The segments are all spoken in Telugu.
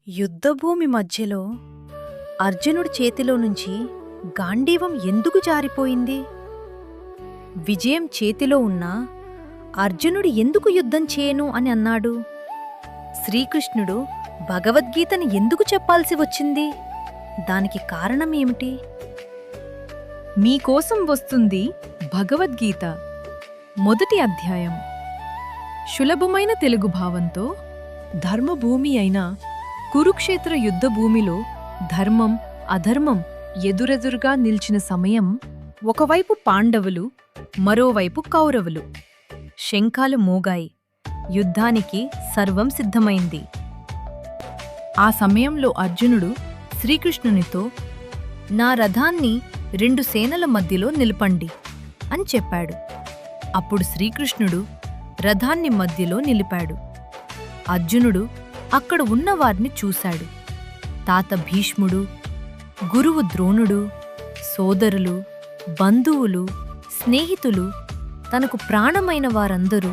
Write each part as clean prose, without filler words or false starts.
యుద్ధభూమి మధ్యలో అర్జునుడి చేతిలో నుంచి గాండీవం ఎందుకు జారిపోయింది? విజయం చేతిలో ఉన్నా అర్జునుడు ఎందుకు యుద్ధం చేయను అని అన్నాడు? శ్రీకృష్ణుడు భగవద్గీతను ఎందుకు చెప్పాల్సి వచ్చింది? దానికి కారణమేమిటి? మీకోసం వస్తుంది భగవద్గీత మొదటి అధ్యాయం. సులభమైన తెలుగు భావంతో ధర్మభూమి అయిన కురుక్షేత్ర యుద్ధభూమిలో ధర్మం అధర్మం ఎదురెదురుగా నిల్చిన సమయం. ఒకవైపు పాండవులు, మరోవైపు కౌరవులు. శంఖాలు మోగాయి. యుద్ధానికి సర్వం సిద్ధమైంది. ఆ సమయంలో అర్జునుడు శ్రీకృష్ణునితో, "నా రథాన్ని 2 సేనల మధ్యలో నిలపండి" అని చెప్పాడు. అప్పుడు శ్రీకృష్ణుడు రథాన్ని మధ్యలో నిలిపాడు. అర్జునుడు అక్కడ ఉన్నవారిని చూశాడు. తాత భీష్ముడు, గురువు ద్రోణుడు, సోదరులు, బంధువులు, స్నేహితులు, తనకు ప్రాణమైన వారందరూ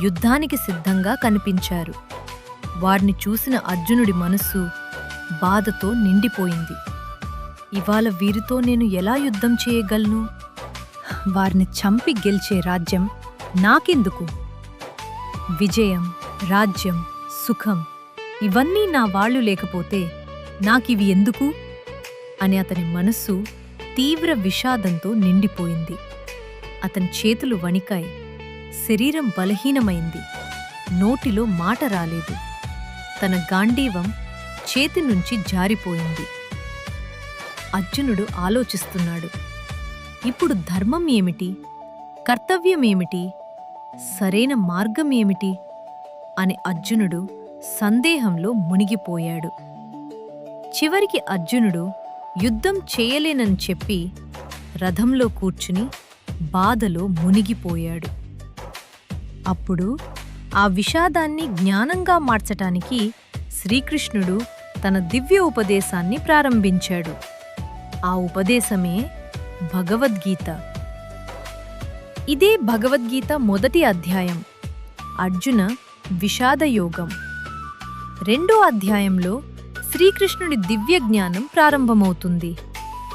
యుద్ధానికి సిద్ధంగా కనిపించారు. వారిని చూసిన అర్జునుడి మనస్సు బాధతో నిండిపోయింది. ఇవాళ వీరితో నేను ఎలా యుద్ధం చేయగలను? వారిని చంపి గెలిచే రాజ్యం నాకెందుకు? విజయం, రాజ్యం, సుఖం ఇవన్నీ నా వాళ్ళు లేకపోతే నాకివి ఎందుకు అని అతని మనస్సు తీవ్ర విషాదంతో నిండిపోయింది. అతని చేతులు వణికాయి. శరీరం బలహీనమైంది. నోటిలో మాట రాలేదు. తన గాండీవం చేతి నుంచి జారిపోయింది. అర్జునుడు ఆలోచిస్తున్నాడు. ఇప్పుడు ధర్మం ఏమిటి? కర్తవ్యమేమిటి? సరైన మార్గం ఏమిటి అని అర్జునుడు సందేహంలో మునిగిపోయాడు. చివరికి అర్జునుడు యుద్ధం చేయలేనని చెప్పి రథంలో కూర్చుని బాధలో మునిగిపోయాడు. అప్పుడు ఆ విషాదాన్ని జ్ఞానంగా మార్చటానికి శ్రీకృష్ణుడు తన దివ్య ఉపదేశాన్ని ప్రారంభించాడు. ఆ ఉపదేశమే భగవద్గీత. ఇదే భగవద్గీత మొదటి అధ్యాయం, అర్జున విషాదయోగం. రెండో అధ్యాయంలో శ్రీకృష్ణుడి దివ్య జ్ఞానం ప్రారంభమవుతుంది.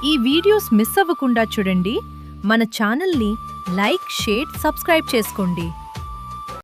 ఈ వీడియోస్ మిస్ అవ్వకుండా చూడండి. మన ఛానల్ని లైక్, షేర్, సబ్స్క్రైబ్ చేసుకోండి.